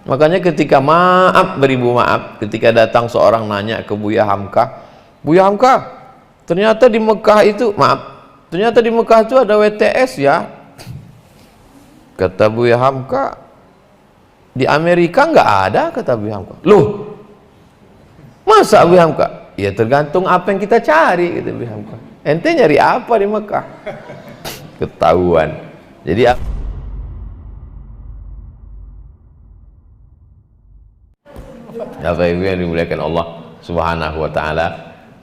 Makanya ketika beribu maaf, ketika datang seorang nanya ke Buya Hamka, Buya Hamka, ternyata di Mekah itu, ternyata di Mekah itu ada WTS ya. Kata Buya Hamka, di Amerika nggak ada, kata Buya Hamka. Loh, masa Buya Hamka? Ya tergantung apa yang kita cari, kata Buya Hamka. Ente nyari apa di Mekah? Ketahuan. Jadi Bapak Ibu yang dimuliakan Allah Subhanahu wa taala,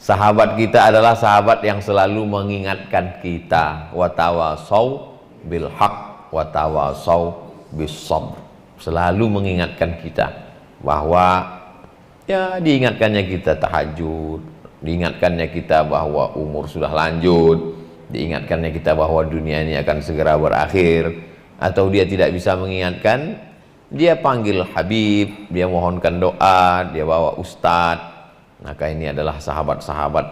sahabat kita adalah sahabat yang selalu mengingatkan kita, wa tawasau bil haq wa tawasau bis sabr. Selalu mengingatkan kita bahwa ya diingatkannya kita tahajud, diingatkannya kita bahwa umur sudah lanjut, diingatkannya kita bahwa dunia ini akan segera berakhir, atau dia tidak bisa mengingatkan, dia panggil Habib, dia mohonkan doa, dia bawa ustadz. Maka ini adalah sahabat-sahabat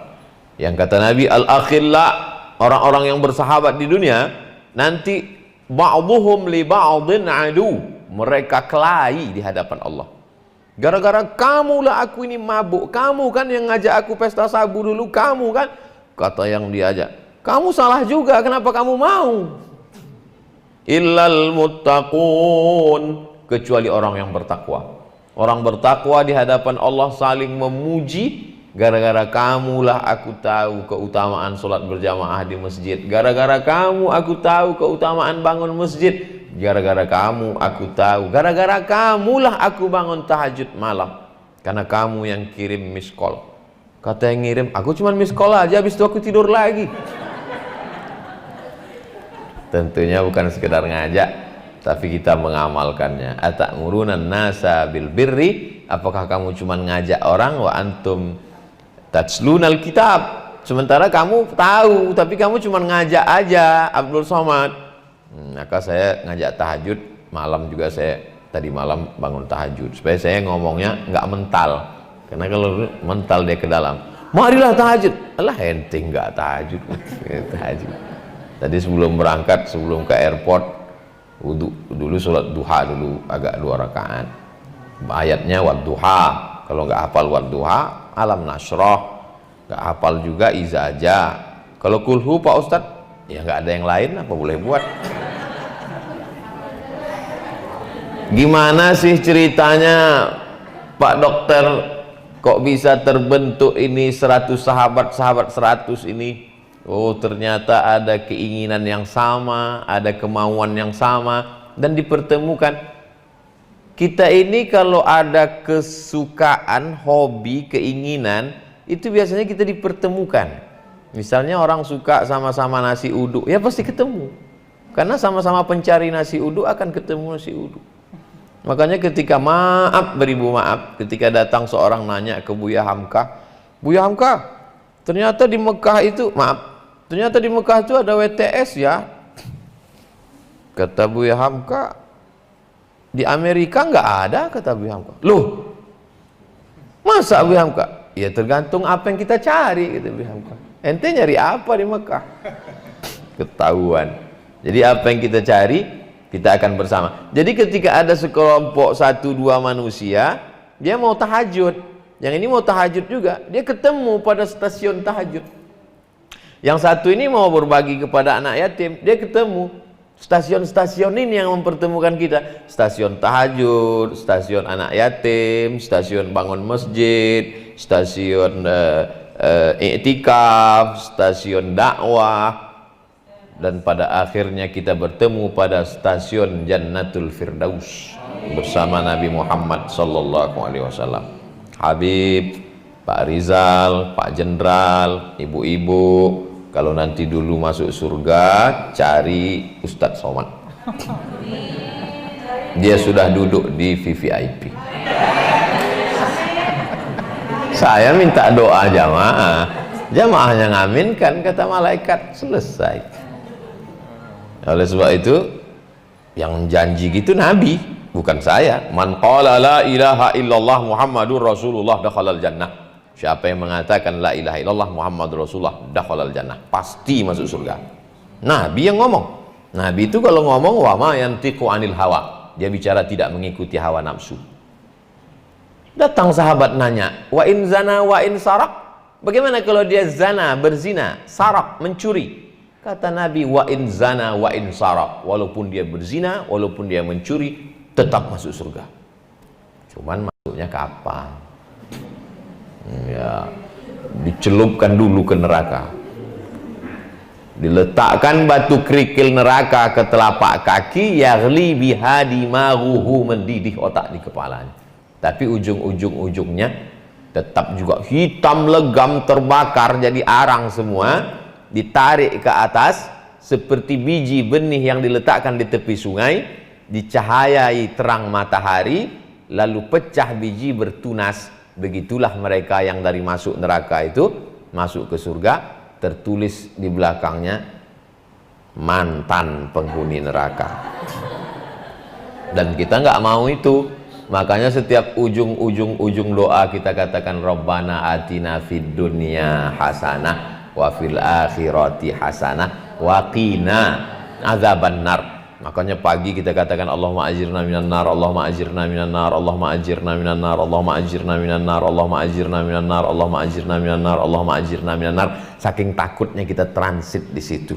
yang kata Nabi, al-akhilla, orang-orang yang bersahabat di dunia nanti ba'duhum li ba'din adu, mereka kelahi di hadapan Allah. Gara-gara kamulah aku ini mabuk, kamu kan yang ngajak aku pesta sabu dulu, kamu kan, kata yang diajak, kamu salah juga, kenapa kamu mau? Illal muttaqun, kecuali orang yang bertakwa. Orang bertakwa di hadapan Allah saling memuji, gara-gara kamulah aku tahu keutamaan sholat berjamaah di masjid, gara-gara kamu aku tahu keutamaan bangun masjid, gara-gara kamu aku tahu, gara-gara kamulah aku bangun tahajud malam, karena kamu yang kirim miss call. Kata yang ngirim, aku cuma miss call aja, habis itu aku tidur lagi. Tentunya bukan sekedar ngajak, tapi kita mengamalkannya. Ata'murunan nasa bil birri, apakah kamu cuma ngajak orang, wa antum tatslunal kitab, sementara kamu tahu tapi kamu cuma ngajak aja. Abdul Somad, maka saya ngajak tahajud malam juga, saya tadi malam bangun tahajud supaya saya ngomongnya nggak mental, karena kalau mental dia ke dalam, marilah tahajud, alah ente nggak tahajud. Tahajud tadi sebelum berangkat, sebelum ke airport, wudu dulu, sholat duha dulu agak 2 rakaat, ayatnya wadduha, kalau nggak hafal wadduha, alam nasroh, nggak hafal juga iza aja, kalau kulhu Pak Ustadz ya nggak ada yang lain, apa boleh buat. Gimana sih ceritanya Pak Dokter, kok bisa terbentuk ini 100 sahabat 100 ini? Oh, ternyata ada keinginan yang sama, ada kemauan yang sama, dan dipertemukan. Kita ini kalau ada kesukaan, hobi, keinginan, itu biasanya kita dipertemukan. Misalnya orang suka sama-sama nasi uduk, ya pasti ketemu, karena sama-sama pencari nasi uduk akan ketemu nasi uduk. Makanya ketika beribu maaf, ketika datang seorang nanya ke Buya Hamka, Buya Hamka, ternyata di Mekah itu, ternyata di Mekah itu ada WTS ya. Kata Buya Hamka, di Amerika nggak ada, kata Buya Hamka. Loh, masa Buya Hamka? Ya tergantung apa yang kita cari, kata Buya Hamka. Ente nyari apa di Mekah? Ketahuan. Jadi apa yang kita cari, kita akan bersama. Jadi ketika ada sekelompok 1-2 manusia, dia mau tahajud, yang ini mau tahajud juga, dia ketemu pada stasiun tahajud. Yang satu ini mau berbagi kepada anak yatim, dia ketemu. Stasiun-stasiun ini yang mempertemukan kita. Stasiun tahajud, stasiun anak yatim, stasiun bangun masjid, stasiun iktikaf, stasiun dakwah, dan pada akhirnya kita bertemu pada stasiun Jannatul Firdaus bersama Nabi Muhammad sallallahu alaihi wasallam. Habib, Pak Rizal, Pak Jenderal, ibu-ibu, kalau nanti dulu masuk surga, cari Ustadz Somad. Dia sudah duduk di VVIP. Saya minta doa jamaah, jamaahnya ngaminkan, kata malaikat, selesai. Oleh sebab itu, yang janji gitu Nabi, bukan saya. Man qala la ilaha illallah Muhammadur Rasulullah dakhalal jannah. Siapa yang mengatakan la ilaha illallah Muhammadur Rasulullah dakhalal jannah, pasti masuk surga. Nabi yang ngomong. Nabi itu kalau ngomong, wa ma yantiqu anil hawa, Dia bicara tidak mengikuti hawa nafsu. Datang sahabat nanya, wa in zana wa in sarak, bagaimana kalau dia zana, berzina, sarak, mencuri? Kata Nabi, wa in zana wa in sarak, walaupun dia berzina, walaupun dia mencuri, tetap masuk surga. Cuman masuknya kapan? Ya, dicelupkan dulu ke neraka, diletakkan batu kerikil neraka ke telapak kaki, yaghli biha dimaruhu, mendidih otak di kepalanya. Tapi ujung-ujungnya tetap juga hitam legam, terbakar jadi arang semua, ditarik ke atas seperti biji benih yang diletakkan di tepi sungai, dicahayai terang matahari, lalu pecah biji bertunas. Begitulah mereka yang dari masuk neraka itu masuk ke surga, tertulis di belakangnya mantan penghuni neraka. Dan kita nggak mau itu. Makanya setiap ujung doa kita katakan Rabbana atina fid dunya hasanah wa fil akhirati hasanah wa qina adzabannar. Makanya pagi kita katakan Allahumma ajirna minan nar, Allahumma ajirna minan nar, Allahumma ajirna minan nar, Allahumma ajirna minan nar, Allahumma ajirna minan nar, Allahumma ajirna minan nar, Allahumma ajirna minan nar. Saking takutnya kita transit di situ.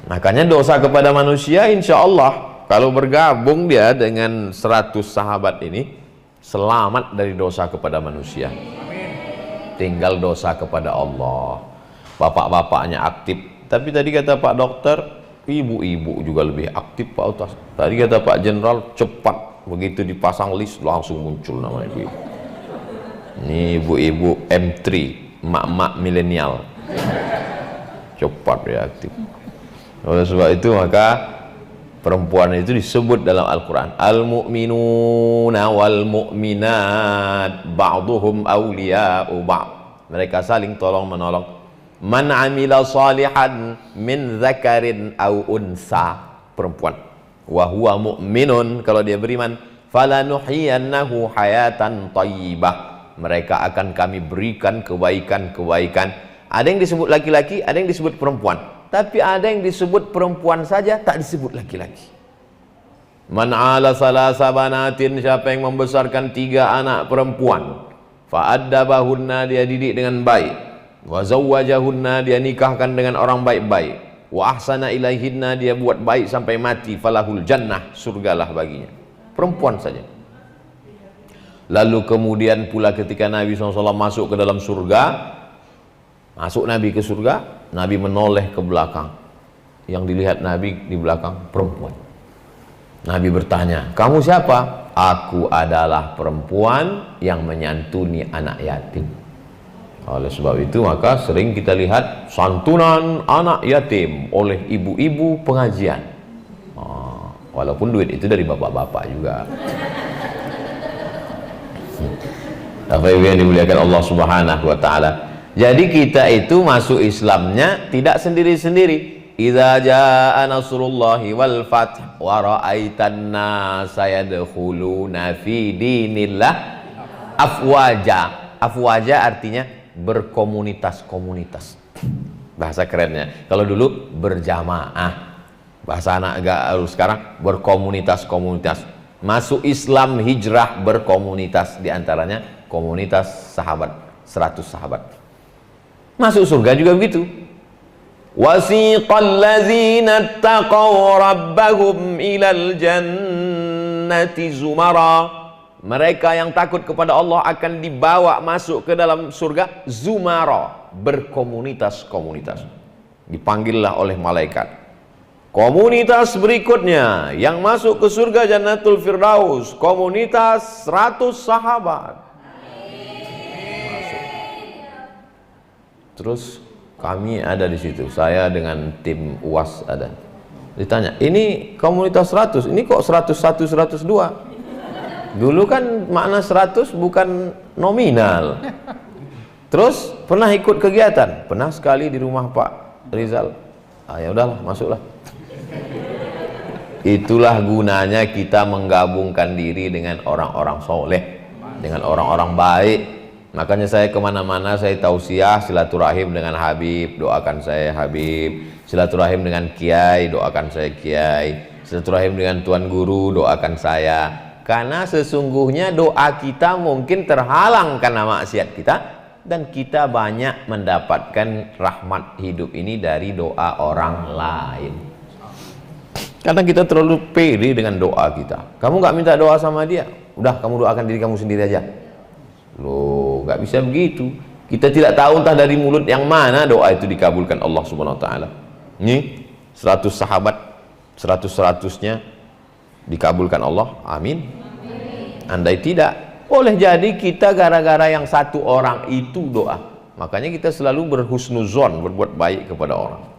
Makanya dosa kepada manusia insya Allah kalau bergabung dia dengan 100 sahabat ini, selamat dari dosa kepada manusia. Tinggal dosa kepada Allah. Bapak-bapaknya aktif, tapi tadi kata Pak Dokter, ibu-ibu juga lebih aktif Pak Utas. Tadi kata Pak Jenderal, cepat, begitu dipasang list langsung muncul nama ibu-ibu. Ini ibu-ibu M3, emak-emak milenial, cepat ya aktif. Oleh sebab itu maka perempuan itu disebut dalam Al-Quran, al-mu'minuna wal mu'minat ba'duhum awliya'u ba'd. Mereka saling tolong menolong. Man amila salihan min zakarin aw unsa, perempuan, wa huwa mu'minun, kalau dia beriman, falanuhiyannahu hayatan thayyibah, mereka akan kami berikan kebaikan-kebaikan. Ada yang disebut laki-laki, ada yang disebut perempuan, tapi ada yang disebut perempuan saja, tak disebut laki-laki. Man ala salasa banatin, siapa yang membesarkan 3 anak perempuan, fa'addabahunna, dia didik dengan baik, wa zawwajahunna, dia nikahkan dengan orang baik-baik, wa ahsana ilaihinna, dia buat baik sampai mati, falahul jannah, surgalah baginya. Perempuan saja. Lalu kemudian pula ketika Nabi SAW masuk ke dalam surga, masuk Nabi ke surga, Nabi menoleh ke belakang, yang dilihat Nabi di belakang perempuan. Nabi bertanya, kamu siapa? Aku adalah perempuan yang menyantuni anak yatim. Oleh sebab itu maka sering kita lihat santunan anak yatim oleh ibu-ibu pengajian. Walaupun duit itu dari bapak-bapak juga. Bapak Ibu yang dimuliakan Allah Subhanahu wa taala. Jadi kita itu masuk Islamnya tidak sendiri-sendiri. Idza jaa nasrullahi wal fath wa ra'aitan nasa yadkhuluna fi dinillah afwaja. Afwaja artinya berkomunitas-komunitas. Bahasa kerennya. Kalau dulu berjamaah. Bahasa anak gaul sekarang berkomunitas-komunitas. Masuk Islam, hijrah, berkomunitas, diantaranya komunitas sahabat, 100 sahabat. Masuk surga juga begitu. Wasiqal ladzina taqaw rabbahum ilal jannati zumara. Mereka yang takut kepada Allah akan dibawa masuk ke dalam surga zumara, berkomunitas-komunitas. Dipanggillah oleh malaikat. Komunitas berikutnya yang masuk ke surga Jannatul Firdaus, komunitas 100 sahabat. Masuk. Terus kami ada di situ, saya dengan tim UAS ada. Ditanya, ini komunitas 100, ini kok 101, 102? Dulu kan makna 100 bukan nominal. Terus pernah ikut kegiatan? Pernah sekali di rumah Pak Rizal. Ya udahlah, masuklah. Itulah gunanya kita menggabungkan diri dengan orang-orang soleh, dengan orang-orang baik. Makanya saya kemana-mana saya tausiah silaturahim dengan Habib, doakan saya Habib. Silaturahim dengan Kiai, doakan saya Kiai. silaturahim dengan tuan guru, doakan saya. Karena sesungguhnya doa kita mungkin terhalang karena maksiat kita, dan kita banyak mendapatkan rahmat hidup ini dari doa orang lain. Karena kita terlalu pede dengan doa kita. Kamu nggak minta doa sama dia, udah kamu doakan diri kamu sendiri aja. Loh, nggak bisa begitu. Kita tidak tahu entah dari mulut yang mana doa itu dikabulkan Allah Subhanahu wa taala. Ini 100 sahabat, 100-100-nya dikabulkan Allah. Amin. Andai tidak, boleh jadi kita gara-gara yang satu orang itu doa. Makanya kita selalu berhusnuzon, berbuat baik kepada orang.